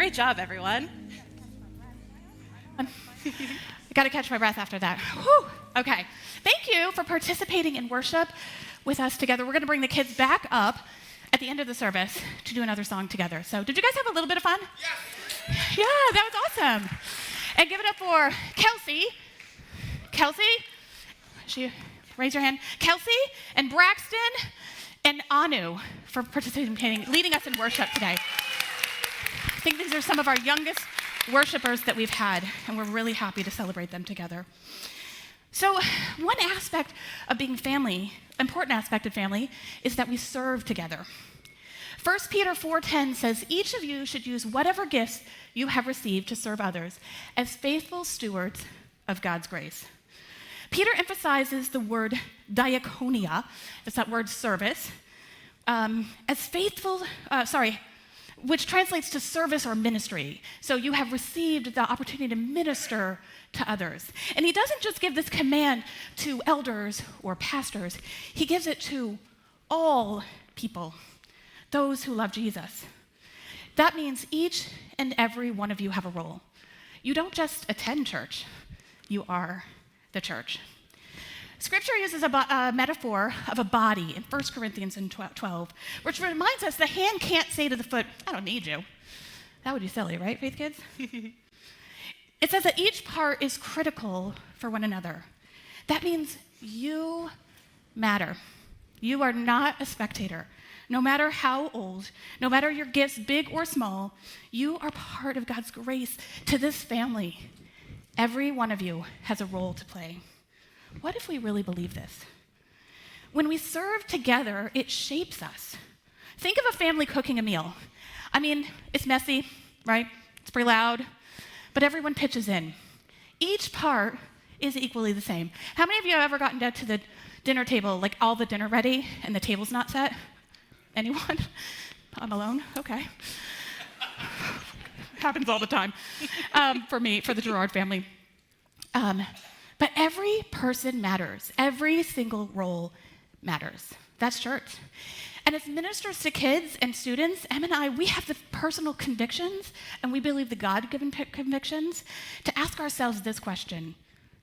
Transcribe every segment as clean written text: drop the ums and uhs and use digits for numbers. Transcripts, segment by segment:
Great job, everyone. I got to catch my breath after that. Whew. Okay. Thank you for participating in worship with us together. We're going to bring the kids back up at the end of the service to do another song together. So did you guys have a little bit of fun? Yes. Yeah, that was awesome. And give it up for Kelsey. Raise your hand. Kelsey and Braxton and Anu for participating, leading us in worship today. I think these are some of our youngest worshipers that we've had, and we're really happy to celebrate them together. So one aspect of being family, important aspect of family, is that we serve together. 1 Peter 4:10 says, each of you should use whatever gifts you have received to serve others as faithful stewards of God's grace. Peter emphasizes the word diakonia, it's that word service, which translates to service or ministry. So you have received the opportunity to minister to others. And he doesn't just give this command to elders or pastors, he gives it to all people, those who love Jesus. That means each and every one of you have a role. You don't just attend church, you are the church. Scripture uses a metaphor of a body in 1 Corinthians 12, which reminds us the hand can't say to the foot, I don't need you. That would be silly, right, Faith Kids? It says that each part is critical for one another. That means you matter. You are not a spectator. No matter how old, no matter your gifts, big or small, you are part of God's grace to this family. Every one of you has a role to play. What if we really believe this? When we serve together, it shapes us. Think of a family cooking a meal. I mean, it's messy, right? It's pretty loud, but everyone pitches in. Each part is equally the same. How many of you have ever gotten down to the dinner table, like all the dinner ready, and the table's not set? Anyone? I'm alone? Okay. Happens all the time for me, for the Gerrard family. But every person matters. Every single role matters. That's church. And as ministers to kids and students, Em and I, we have the personal convictions, and we believe the God-given convictions, to ask ourselves this question.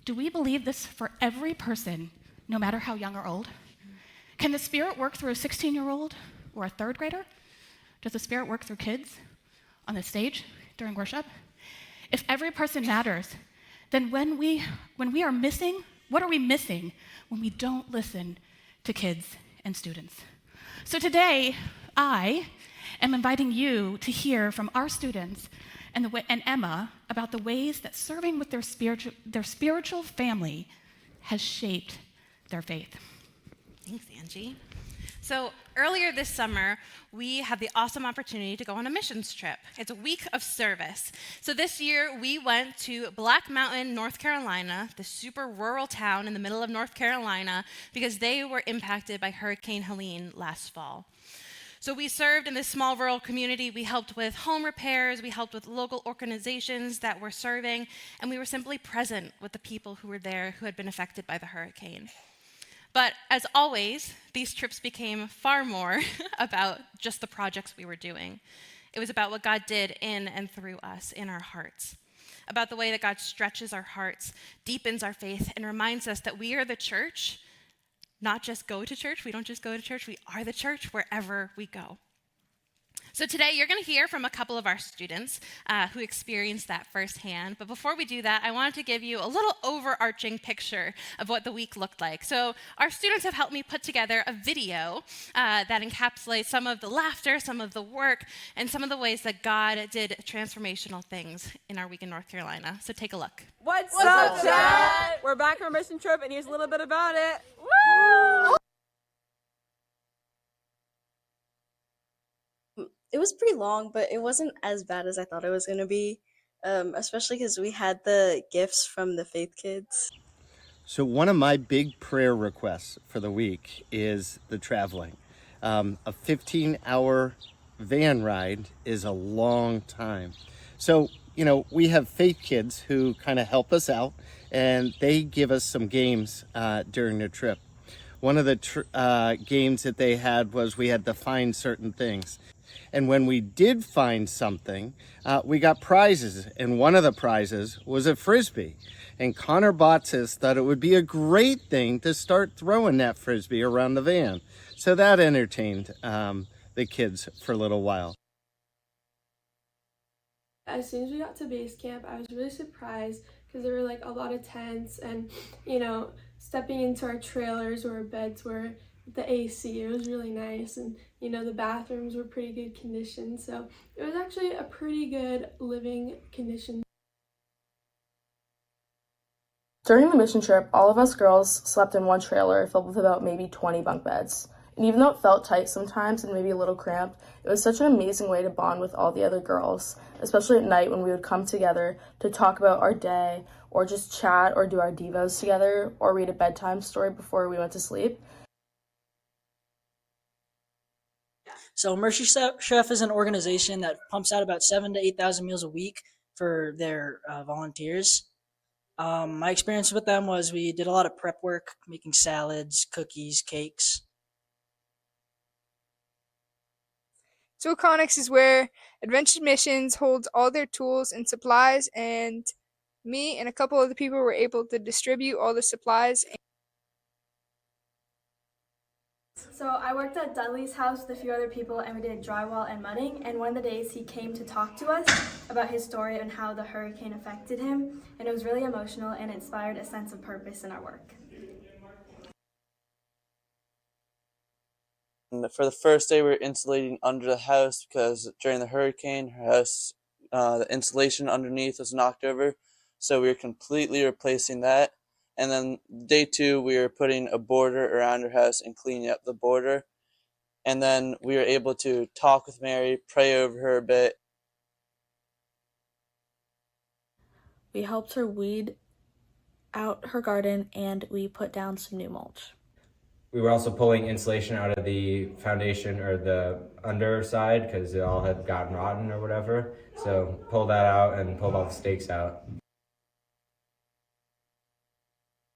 Do we believe this for every person, no matter how young or old? Can the Spirit work through a 16-year-old or a third grader? Does the Spirit work through kids on the stage during worship? If every person matters, then when we are missing, what are we missing when we don't listen to kids and students? So today, I am inviting you to hear from our students and Emma about the ways that serving with their spiritual family has shaped their faith. Thanks, Angie. So earlier this summer, we had the awesome opportunity to go on a missions trip. It's a week of service. So this year, we went to Black Mountain, North Carolina, the super rural town in the middle of North Carolina, because they were impacted by Hurricane Helene last fall. So we served in this small rural community. We helped with home repairs. We helped with local organizations that were serving, and we were simply present with the people who were there who had been affected by the hurricane. But as always, these trips became far more about just the projects we were doing. It was about what God did in and through us in our hearts, about the way that God stretches our hearts, deepens our faith, and reminds us that we are the church, not just go to church. We don't just go to church. We are the church wherever we go. So today, you're going to hear from a couple of our students who experienced that firsthand. But before we do that, I wanted to give you a little overarching picture of what the week looked like. So our students have helped me put together a video that encapsulates some of the laughter, some of the work, and some of the ways that God did transformational things in our week in North Carolina. So take a look. What's up, Chad? We're back from a mission trip, and here's a little bit about it. Woo! It was pretty long, but it wasn't as bad as I thought it was going to be, especially because we had the gifts from the Faith Kids. So one of my big prayer requests for the week is the traveling. A 15-hour van ride is a long time. So, we have Faith Kids who kind of help us out, and they give us some games during the trip. One of the games that they had was we had to find certain things. And when we did find something, we got prizes. And one of the prizes was a Frisbee. And Connor Botsis thought it would be a great thing to start throwing that Frisbee around the van. So that entertained the kids for a little while. As soon as we got to base camp, I was really surprised because there were like a lot of tents and, stepping into our trailers where our beds were, the AC, it was really nice, and, the bathrooms were pretty good condition. So it was actually a pretty good living condition. During the mission trip, all of us girls slept in one trailer filled with about maybe 20 bunk beds. And even though it felt tight sometimes and maybe a little cramped, it was such an amazing way to bond with all the other girls, especially at night when we would come together to talk about our day or just chat or do our devos together or read a bedtime story before we went to sleep. So Mercy Chef is an organization that pumps out about 7,000 to 8,000 meals a week for their volunteers. My experience with them was we did a lot of prep work, making salads, cookies, cakes. So Conics is where Adventure Missions holds all their tools and supplies, and me and a couple of the people were able to distribute all the supplies. So I worked at Dudley's house with a few other people, and we did drywall and mudding, and one of the days he came to talk to us about his story and how the hurricane affected him, and it was really emotional and inspired a sense of purpose in our work. For the first day, we were insulating under the house because during the hurricane, her house, the insulation underneath was knocked over. So we were completely replacing that. And then day 2, we were putting a border around her house and cleaning up the border. And then we were able to talk with Mary, pray over her a bit. We helped her weed out her garden and we put down some new mulch. We were also pulling insulation out of the foundation or the underside because it all had gotten rotten or whatever. So pulled that out and pulled all the stakes out.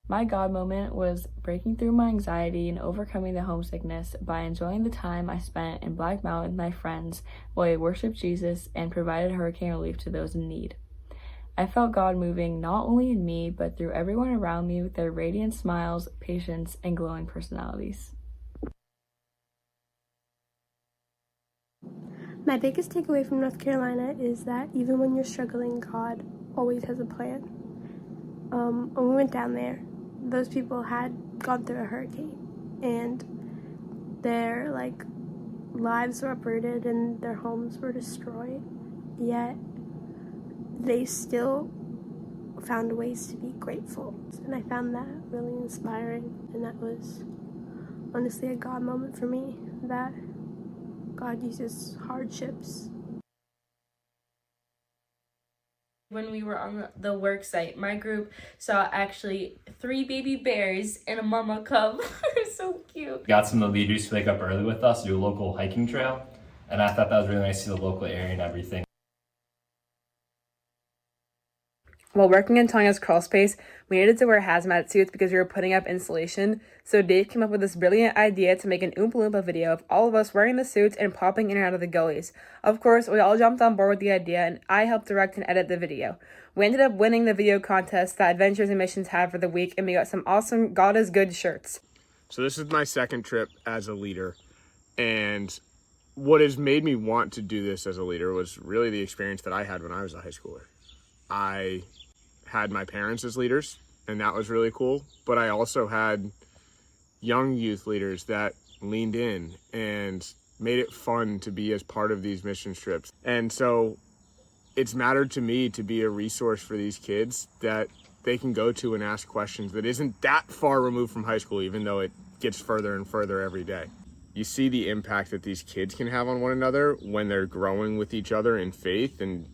My God moment was breaking through my anxiety and overcoming the homesickness by enjoying the time I spent in Black Mountain with my friends while we worshiped Jesus and provided hurricane relief to those in need. I felt God moving not only in me, but through everyone around me with their radiant smiles, patience, and glowing personalities. My biggest takeaway from North Carolina is that even when you're struggling, God always has a plan. When we went down there, those people had gone through a hurricane, and their lives were uprooted and their homes were destroyed, yet they still found ways to be grateful. And I found that really inspiring, and that was honestly a God moment for me, that God uses hardships. When we were on the work site, my group saw actually 3 baby bears and a mama cub. They're so cute. Got some of the leaders to wake up early with us, do a local hiking trail, and I thought that was really nice to see the local area and everything. While working in Tanya's crawl space, we needed to wear hazmat suits because we were putting up insulation, so Dave came up with this brilliant idea to make an Oompa Loompa video of all of us wearing the suits and popping in and out of the gullies. Of course, we all jumped on board with the idea, and I helped direct and edit the video. We ended up winning the video contest that Adventures and Missions had for the week, and we got some awesome God is Good shirts. So this is my second trip as a leader, and what has made me want to do this as a leader was really the experience that I had when I was a high schooler. I had my parents as leaders, and that was really cool, but I also had young youth leaders that leaned in and made it fun to be as part of these mission trips. And so it's mattered to me to be a resource for these kids that they can go to and ask questions that isn't that far removed from high school, even though it gets further and further every day. You see the impact that these kids can have on one another when they're growing with each other in faith and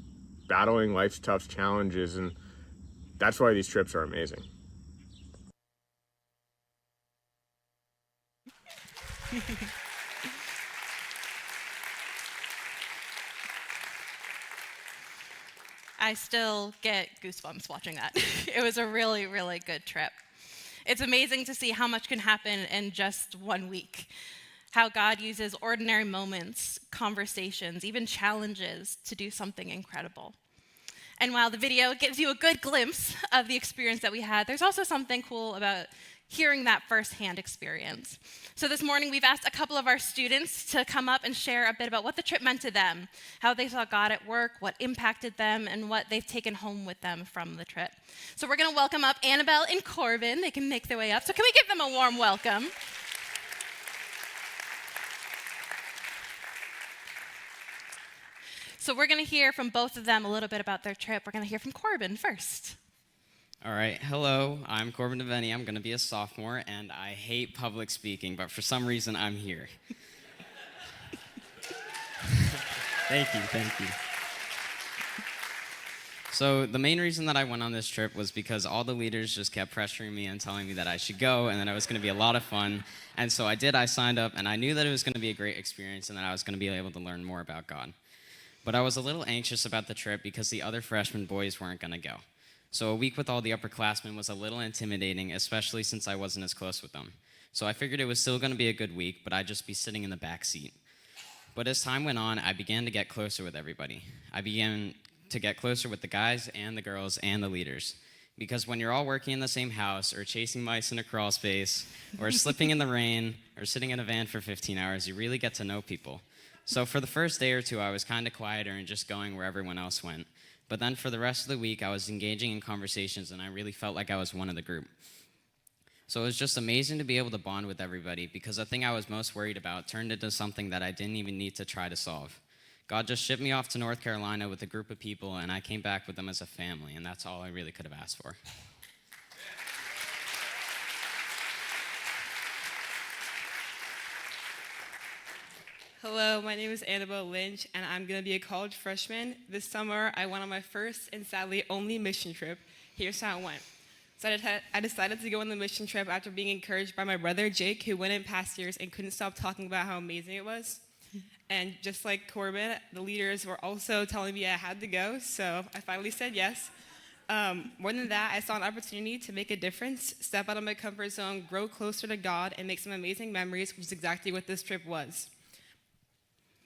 battling life's tough challenges, and that's why these trips are amazing. I still get goosebumps watching that. It was a really, really good trip. It's amazing to see how much can happen in just 1 week. how God uses ordinary moments, conversations, even challenges to do something incredible. And while the video gives you a good glimpse of the experience that we had, there's also something cool about hearing that firsthand experience. So this morning, we've asked a couple of our students to come up and share a bit about what the trip meant to them, how they saw God at work, what impacted them, and what they've taken home with them from the trip. So we're going to welcome up Annabelle and Corbin. They can make their way up. So can we give them a warm welcome? So we're going to hear from both of them a little bit about their trip. We're going to hear from Corbin first. All right, hello, I'm Corbin DeVenny. I'm going to be a sophomore, and I hate public speaking, but for some reason, I'm here. Thank you. So the main reason that I went on this trip was because all the leaders just kept pressuring me and telling me that I should go and that it was going to be a lot of fun. And so I did, I signed up, and I knew that it was going to be a great experience and that I was going to be able to learn more about God. But I was a little anxious about the trip because the other freshman boys weren't going to go. So a week with all the upperclassmen was a little intimidating, especially since I wasn't as close with them. So I figured it was still going to be a good week, but I'd just be sitting in the back seat. But as time went on, I began to get closer with everybody. I began to get closer with the guys and the girls and the leaders. Because when you're all working in the same house, or chasing mice in a crawl space, or slipping in the rain, or sitting in a van for 15 hours, you really get to know people. So for the first day or two, I was kind of quieter and just going where everyone else went. But then for the rest of the week, I was engaging in conversations, and I really felt like I was one of the group. So it was just amazing to be able to bond with everybody, because the thing I was most worried about turned into something that I didn't even need to try to solve. God just shipped me off to North Carolina with a group of people, and I came back with them as a family, and that's all I really could have asked for. Hello, my name is Annabelle Lynch, and I'm going to be a college freshman. This summer, I went on my first and sadly only mission trip. Here's how it went. So I decided to go on the mission trip after being encouraged by my brother, Jake, who went in past years and couldn't stop talking about how amazing it was. And just like Corbin, the leaders were also telling me I had to go, so I finally said yes. More than that, I saw an opportunity to make a difference, step out of my comfort zone, grow closer to God, and make some amazing memories, which is exactly what this trip was.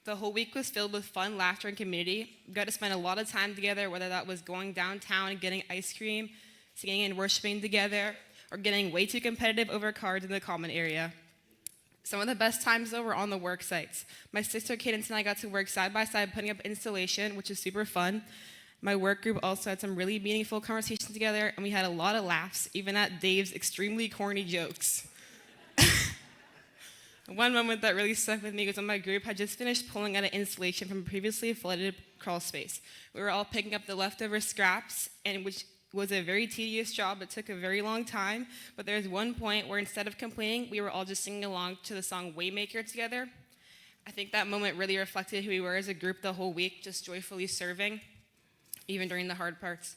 The whole week was filled with fun, laughter, and community. We got to spend a lot of time together, whether that was going downtown and getting ice cream, singing and worshiping together, or getting way too competitive over cards in the common area. Some of the best times, though, were on the work sites. My sister Cadence and I got to work side by side putting up installation, which was super fun. My work group also had some really meaningful conversations together, and we had a lot of laughs, even at Dave's extremely corny jokes. One moment that really stuck with me was when my group had just finished pulling out an installation from a previously flooded crawl space. We were all picking up the leftover scraps, and which was a very tedious job. It took a very long time, but there was one point where instead of complaining, we were all just singing along to the song Waymaker together. I think that moment really reflected who we were as a group the whole week, just joyfully serving, even during the hard parts.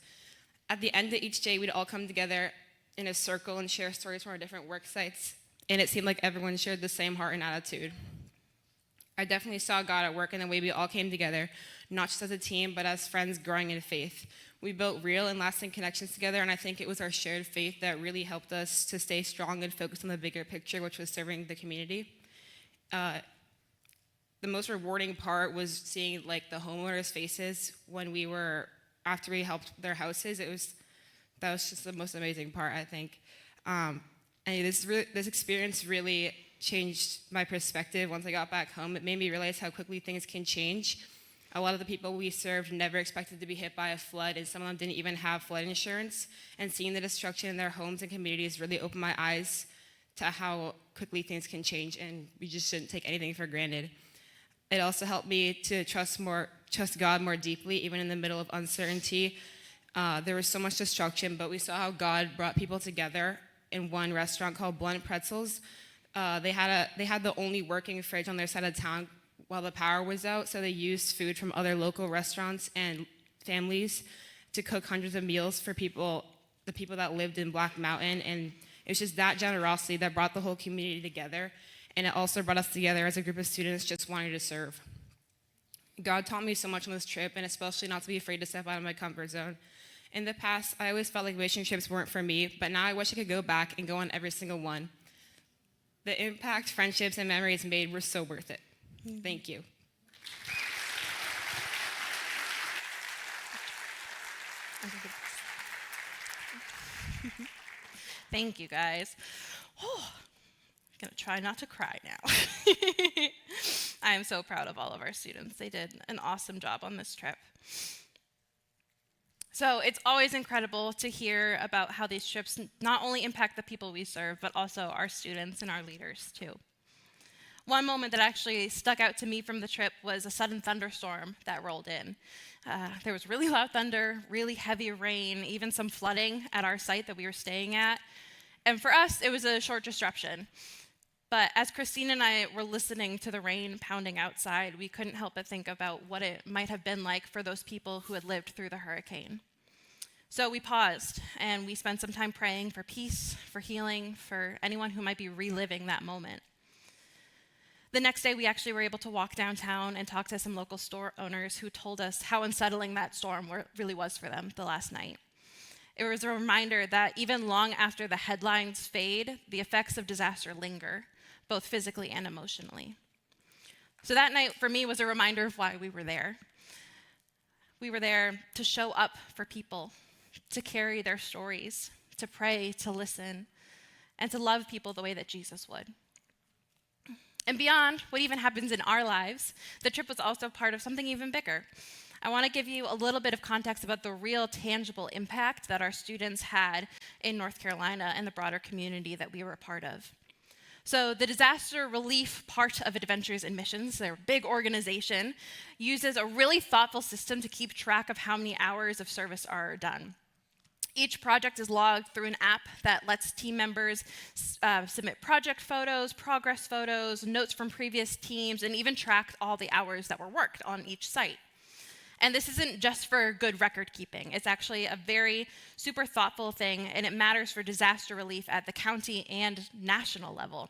At the end of each day, we'd all come together in a circle and share stories from our different work sites. And it seemed like everyone shared the same heart and attitude. I definitely saw God at work in the way we all came together, not just as a team, but as friends growing in faith. We built real and lasting connections together, and I think it was our shared faith that really helped us to stay strong and focused on the bigger picture, which was serving the community. The most rewarding part was seeing like the homeowners' faces after we helped their houses. That was just the most amazing part, I think. And this experience really changed my perspective once I got back home. It made me realize how quickly things can change. A lot of the people we served never expected to be hit by a flood, and some of them didn't even have flood insurance. And seeing the destruction in their homes and communities really opened my eyes to how quickly things can change, and we just shouldn't take anything for granted. It also helped me to trust God more deeply, even in the middle of uncertainty. There was so much destruction, but we saw how God brought people together in one restaurant called Blunt Pretzels. They had the only working fridge on their side of town while the power was out, so they used food from other local restaurants and families to cook hundreds of meals for the people that lived in Black Mountain. And it was just that generosity that brought the whole community together, and it also brought us together as a group of students just wanting to serve. God taught me so much on this trip, and especially not to be afraid to step out of my comfort zone. In the past, I always felt like mission trips weren't for me, but now I wish I could go back and go on every single one. The impact, friendships, and memories made were so worth it. Thank you. Thank you, guys. Oh, I'm gonna try not to cry now. I am so proud of all of our students. They did an awesome job on this trip. So it's always incredible to hear about how these trips not only impact the people we serve, but also our students and our leaders too. One moment that actually stuck out to me from the trip was a sudden thunderstorm that rolled in. There was really loud thunder, really heavy rain, even some flooding at our site that we were staying at. And for us, it was a short disruption. But as Christine and I were listening to the rain pounding outside, we couldn't help but think about what it might have been like for those people who had lived through the hurricane. So we paused and we spent some time praying for peace, for healing, for anyone who might be reliving that moment. The next day, we actually were able to walk downtown and talk to some local store owners who told us how unsettling that storm really was for them the last night. It was a reminder that even long after the headlines fade, the effects of disaster linger, both physically and emotionally. So that night for me was a reminder of why we were there. We were there to show up for people, to carry their stories, to pray, to listen, and to love people the way that Jesus would. And beyond what even happens in our lives, the trip was also part of something even bigger. I want to give you a little bit of context about the real tangible impact that our students had in North Carolina and the broader community that we were a part of. So the disaster relief part of Adventures in Missions, their big organization, uses a really thoughtful system to keep track of how many hours of service are done. Each project is logged through an app that lets team members submit project photos, progress photos, notes from previous teams, and even track all the hours that were worked on each site. And this isn't just for good record keeping. It's actually a very super thoughtful thing, and it matters for disaster relief at the county and national level.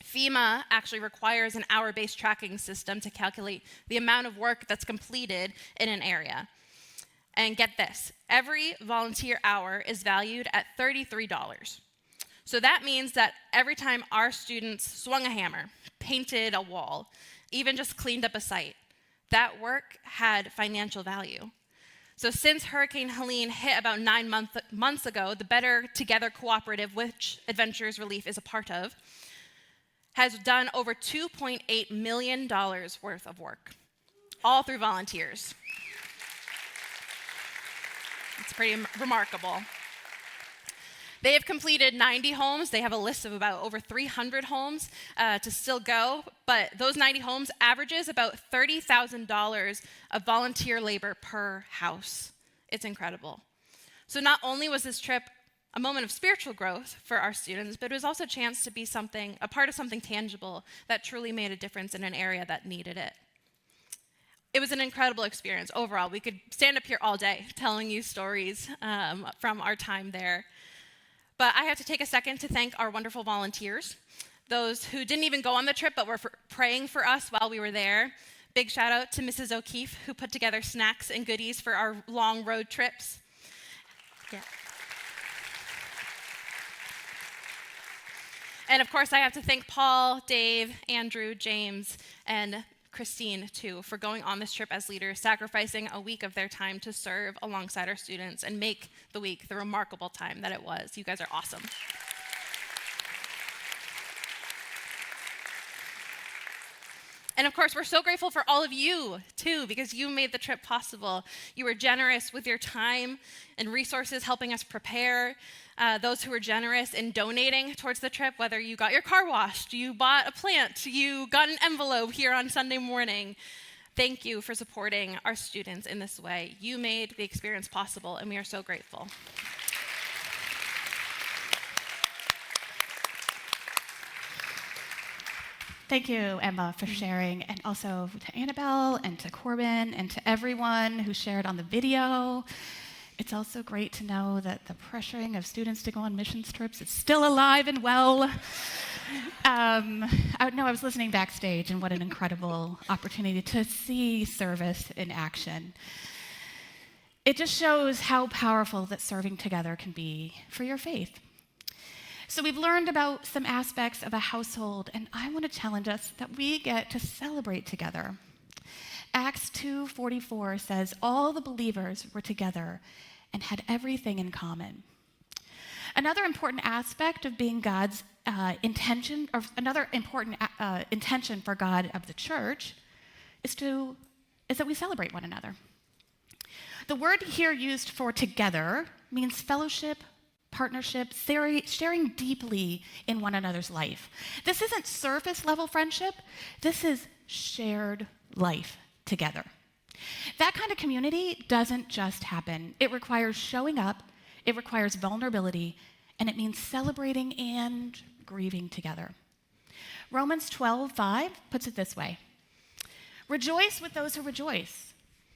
FEMA actually requires an hour-based tracking system to calculate the amount of work that's completed in an area. And get this, every volunteer hour is valued at $33. So that means that every time our students swung a hammer, painted a wall, even just cleaned up a site, that work had financial value. So since Hurricane Helene hit about 9 months ago, the Better Together Cooperative, which Adventures Relief is a part of, has done over $2.8 million worth of work, all through volunteers. It's pretty remarkable. They have completed 90 homes. They have a list of about over 300 homes to still go, but those 90 homes averages about $30,000 of volunteer labor per house. It's incredible. So not only was this trip a moment of spiritual growth for our students, but it was also a chance to be a part of something tangible that truly made a difference in an area that needed it. It was an incredible experience overall. We could stand up here all day telling you stories from our time there. But I have to take a second to thank our wonderful volunteers, those who didn't even go on the trip but were praying for us while we were there. Big shout out to Mrs. O'Keefe, who put together snacks and goodies for our long road trips. Yeah. And of course, I have to thank Paul, Dave, Andrew, James, and Christine, too, for going on this trip as leaders, sacrificing a week of their time to serve alongside our students and make the week the remarkable time that it was. You guys are awesome. And of course, we're so grateful for all of you, too, because you made the trip possible. You were generous with your time and resources, helping us prepare. Those who were generous in donating towards the trip, whether you got your car washed, you bought a plant, you got an envelope here on Sunday morning. Thank you for supporting our students in this way. You made the experience possible, and we are so grateful. Thank you, Emma, for sharing, and also to Annabelle and to Corbin and to everyone who shared on the video. It's also great to know that the pressuring of students to go on missions trips is still alive and well. I was listening backstage, and what an incredible opportunity to see service in action. It just shows how powerful that serving together can be for your faith. So we've learned about some aspects of a household, and I want to challenge us that we get to celebrate together. Acts 2:44 says, all the believers were together and had everything in common. Another important aspect of being God's intention, or another important intention for God of the church, is that we celebrate one another. The word here used for together means fellowship, partnership, sharing deeply in one another's life. This isn't surface level friendship, this is shared life together. That kind of community doesn't just happen. It requires showing up, it requires vulnerability, and it means celebrating and grieving together. Romans 12:5 puts it this way: rejoice with those who rejoice,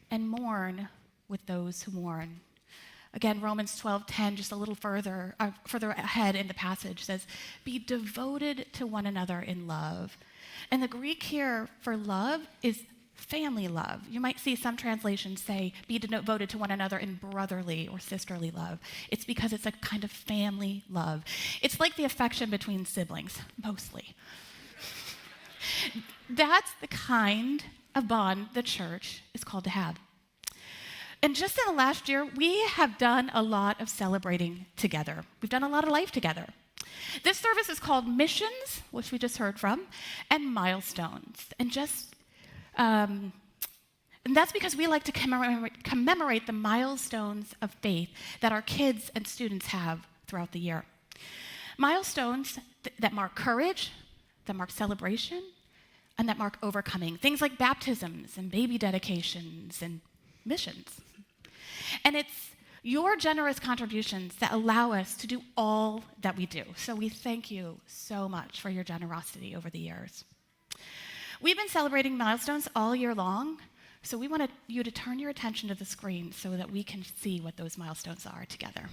and mourn with those who mourn. Again, Romans 12:10, just a little further ahead in the passage, says, be devoted to one another in love. And the Greek here for love is family love. You might see some translations say, be devoted to one another in brotherly or sisterly love. It's because it's a kind of family love. It's like the affection between siblings, mostly. That's the kind of bond the church is called to have. And just in the last year, we have done a lot of celebrating together. We've done a lot of life together. This service is called Missions, which we just heard from, and Milestones. And that's because we like to commemorate the milestones of faith that our kids and students have throughout the year. Milestones that mark courage, that mark celebration, and that mark overcoming. Things like baptisms and baby dedications and missions. And it's your generous contributions that allow us to do all that we do. So we thank you so much for your generosity over the years. We've been celebrating milestones all year long, so we want you to turn your attention to the screen so that we can see what those milestones are together.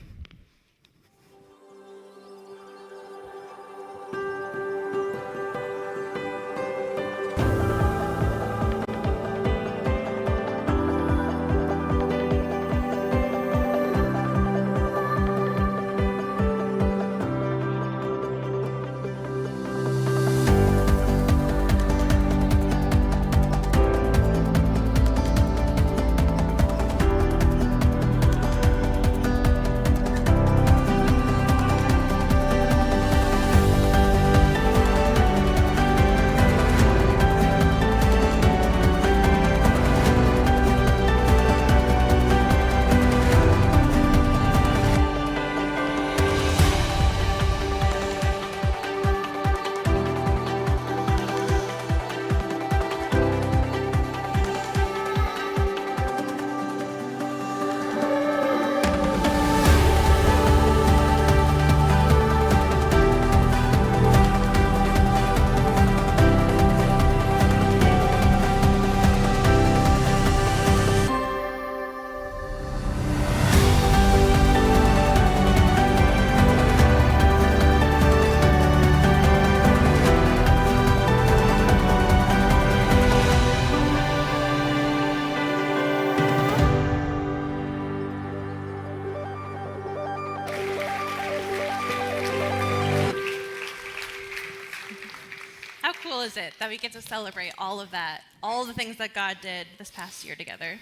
Cool is it that we get to celebrate all of that, all the things that God did this past year together?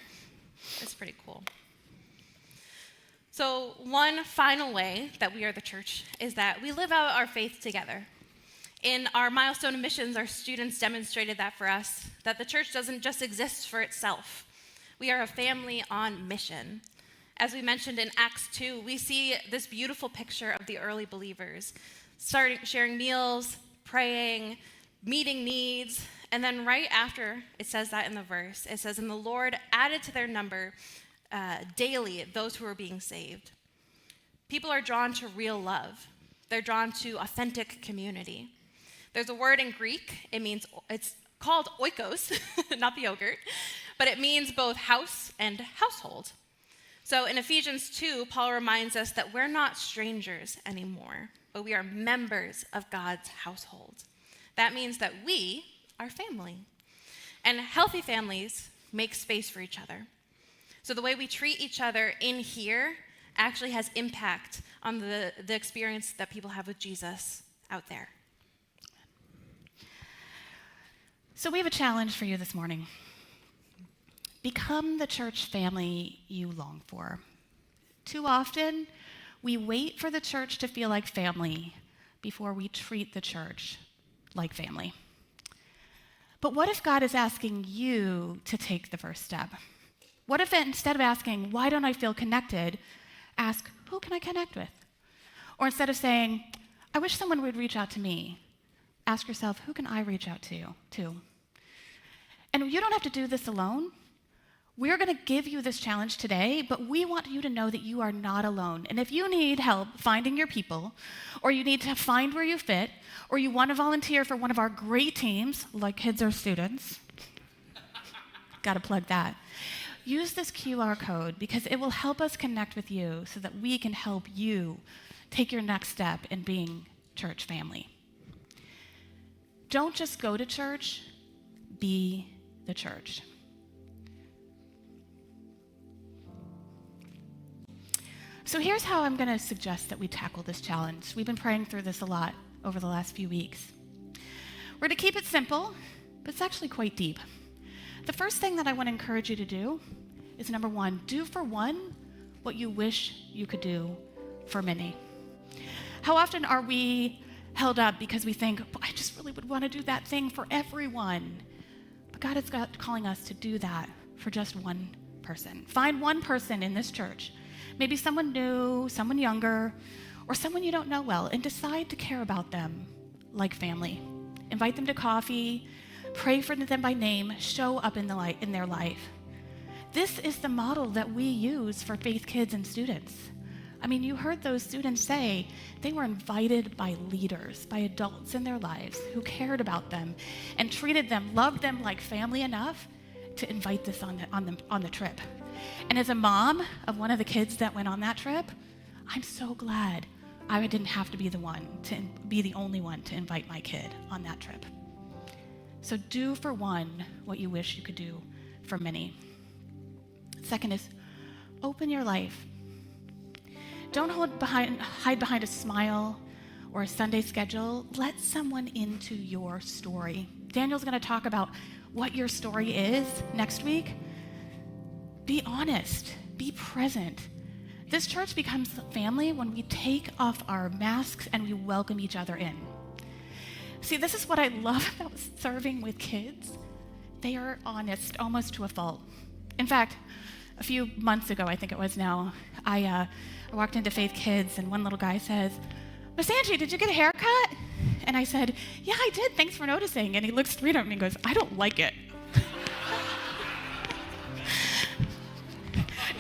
It's pretty cool. So one final way that we are the church is that we live out our faith together. In our milestone of missions, our students demonstrated that for us, that the church doesn't just exist for itself. We are a family on mission. As we mentioned in Acts 2, we see this beautiful picture of the early believers, sharing meals, praying, meeting needs, and then right after it says that in the verse, it says, and the Lord added to their number daily those who were being saved. People are drawn to real love. They're drawn to authentic community. There's a word in Greek, it's called oikos, not the yogurt, but it means both house and household. So in Ephesians 2, Paul reminds us that we're not strangers anymore, but we are members of God's household. That means that we are family. And healthy families make space for each other. So the way we treat each other in here actually has impact on the experience that people have with Jesus out there. So we have a challenge for you this morning. Become the church family you long for. Too often, we wait for the church to feel like family before we treat the church like family. But what if God is asking you to take the first step? What if instead of asking, why don't I feel connected, ask, who can I connect with? Or instead of saying, I wish someone would reach out to me, ask yourself, who can I reach out to? And you don't have to do this alone. We're going to give you this challenge today, but we want you to know that you are not alone. And if you need help finding your people, or you need to find where you fit, or you want to volunteer for one of our great teams, like Kids or Students, got to plug that, use this QR code because it will help us connect with you so that we can help you take your next step in being church family. Don't just go to church, be the church. So here's how I'm going to suggest that we tackle this challenge. We've been praying through this a lot over the last few weeks. We're going to keep it simple, but it's actually quite deep. The first thing that I want to encourage you to do is, number one, do for one what you wish you could do for many. How often are we held up because we think, I just really would want to do that thing for everyone? But God is calling us to do that for just one person. Find one person in this church, maybe someone new, someone younger, or someone you don't know well, and decide to care about them like family. Invite them to coffee, pray for them by name, show up in their life. This is the model that we use for Faith Kids and students. I mean, you heard those students say they were invited by leaders, by adults in their lives who cared about them and treated them, loved them like family enough to invite this on the trip. And as a mom of one of the kids that went on that trip, I'm so glad I didn't have to be the only one to invite my kid on that trip. So do for one what you wish you could do for many. Second is open your life. Don't hide behind a smile or a Sunday schedule. Let someone into your story. Daniel's going to talk about what your story is next week. Be honest. Be present. This church becomes family when we take off our masks and we welcome each other in. See, this is what I love about serving with kids. They are honest, almost to a fault. In fact, a few months ago, I think it was now, I walked into Faith Kids and one little guy says, Miss Angie, did you get a haircut? And I said, yeah, I did. Thanks for noticing. And he looks straight at me and goes, I don't like it.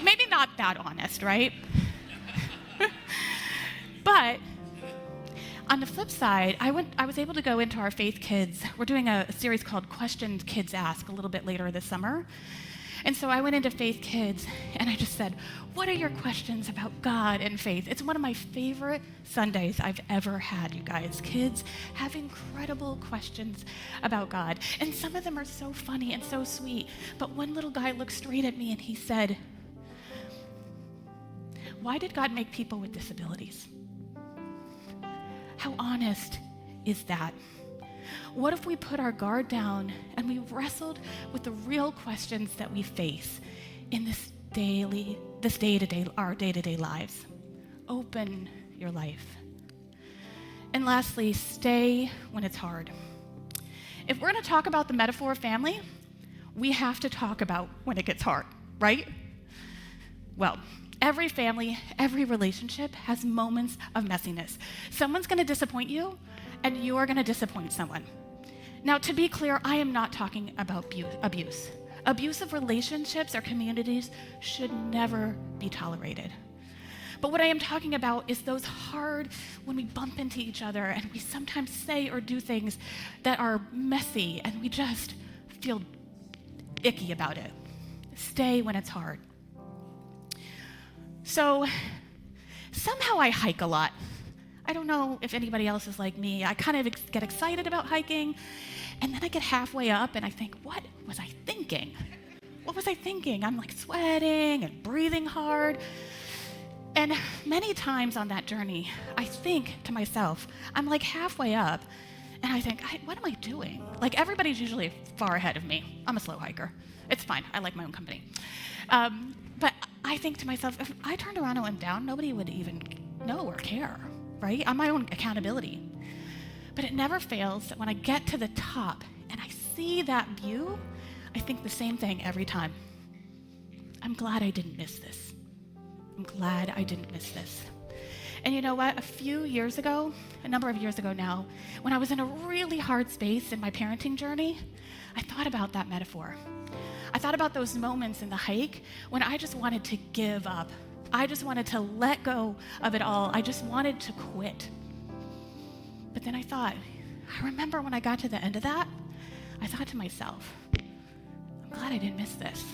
Maybe not that honest, right? But on the flip side, I was able to go into our Faith Kids. We're doing a series called Questions Kids Ask a little bit later this summer. And so I went into Faith Kids and I just said, what are your questions about God and faith? It's one of my favorite Sundays I've ever had, you guys. Kids have incredible questions about God. And some of them are so funny and so sweet. But one little guy looked straight at me and he said, why did God make people with disabilities? How honest is that? What if we put our guard down and we wrestled with the real questions that we face in our day-to-day lives? Open your life. And lastly, stay when it's hard. If we're going to talk about the metaphor of family, we have to talk about when it gets hard, right? Well, every family, every relationship has moments of messiness. Someone's going to disappoint you, and you're going to disappoint someone. Now, to be clear, I am not talking about abuse. Abusive relationships or communities should never be tolerated. But what I am talking about is those hard, when we bump into each other and we sometimes say or do things that are messy and we just feel icky about it. Stay when it's hard. So somehow I hike a lot. I don't know if anybody else is like me. I kind of get excited about hiking, and then I get halfway up and I think, what was I thinking? What was I thinking? I'm like sweating and breathing hard. And many times on that journey, I think to myself, I'm like halfway up, and I think, what am I doing? Like, everybody's usually far ahead of me. I'm a slow hiker. It's fine. I like my own company. But I think to myself, if I turned around and went down, nobody would even know or care, right? I'm my own accountability. But it never fails that when I get to the top and I see that view, I think the same thing every time. I'm glad I didn't miss this. I'm glad I didn't miss this. And you know what? A number of years ago now, when I was in a really hard space in my parenting journey, I thought about that metaphor. I thought about those moments in the hike when I just wanted to give up. I just wanted to let go of it all. I just wanted to quit. But then I remember when I got to the end of that, I thought to myself, I'm glad I didn't miss this.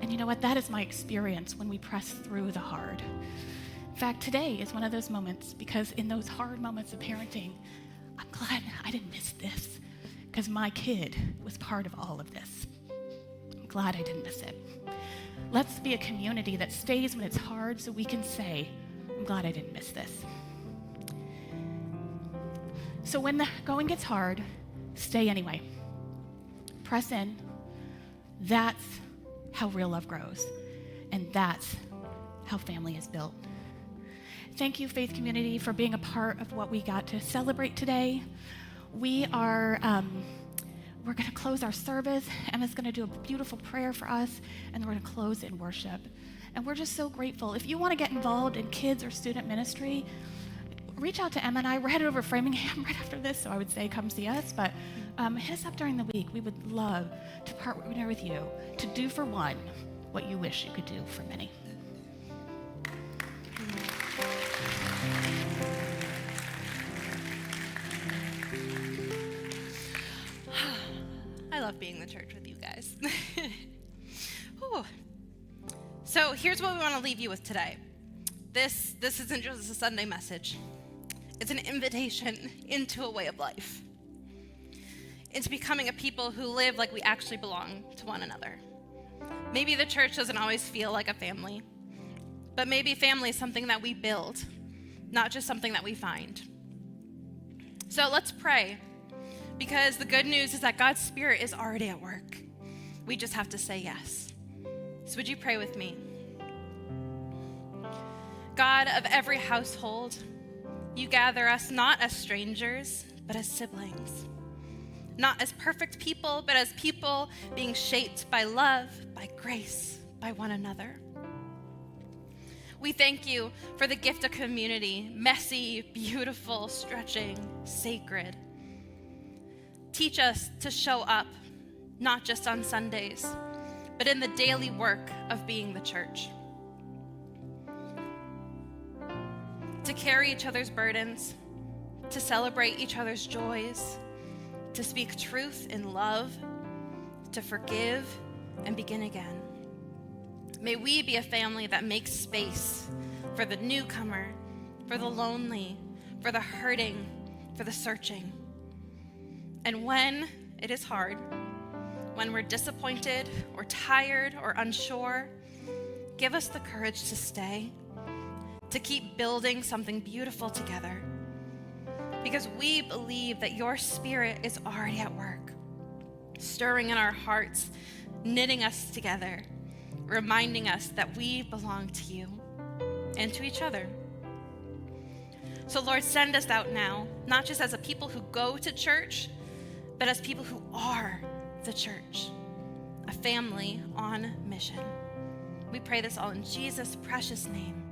And you know what? That is my experience when we press through the hard. In fact, today is one of those moments, because in those hard moments of parenting, I'm glad I didn't miss this, because my kid was part of all of this. I'm glad I didn't miss it. Let's be a community that stays when it's hard so we can say, I'm glad I didn't miss this. So when the going gets hard, stay anyway. Press in. That's how real love grows. And that's how family is built. Thank you, Faith Community, for being a part of what we got to celebrate today. We're going to close our service. Emma's going to do a beautiful prayer for us, and we're going to close in worship. And we're just so grateful. If you want to get involved in kids or student ministry, reach out to Emma and I. We're headed over to Framingham right after this, so I would say come see us. But hit us up during the week. We would love to partner with you to do for one what you wish you could do for many. I love being the church with you guys. So here's what we want to leave you with today. This isn't just a Sunday message. It's an invitation into a way of life, into becoming a people who live like we actually belong to one another. Maybe the church doesn't always feel like a family, but maybe family is something that we build, not just something that we find. So let's pray, because the good news is that God's Spirit is already at work. We just have to say yes. So would you pray with me? God of every household, you gather us not as strangers, but as siblings. Not as perfect people, but as people being shaped by love, by grace, by one another. We thank you for the gift of community, messy, beautiful, stretching, sacred. Teach us to show up, not just on Sundays, but in the daily work of being the church. To carry each other's burdens, to celebrate each other's joys, to speak truth in love, to forgive and begin again. May we be a family that makes space for the newcomer, for the lonely, for the hurting, for the searching. And when it is hard, when we're disappointed or tired or unsure, give us the courage to stay, to keep building something beautiful together, because we believe that your Spirit is already at work, stirring in our hearts, knitting us together, reminding us that we belong to you and to each other. So Lord, send us out now, not just as a people who go to church, but as people who are the church, a family on mission. We pray this all in Jesus' precious name.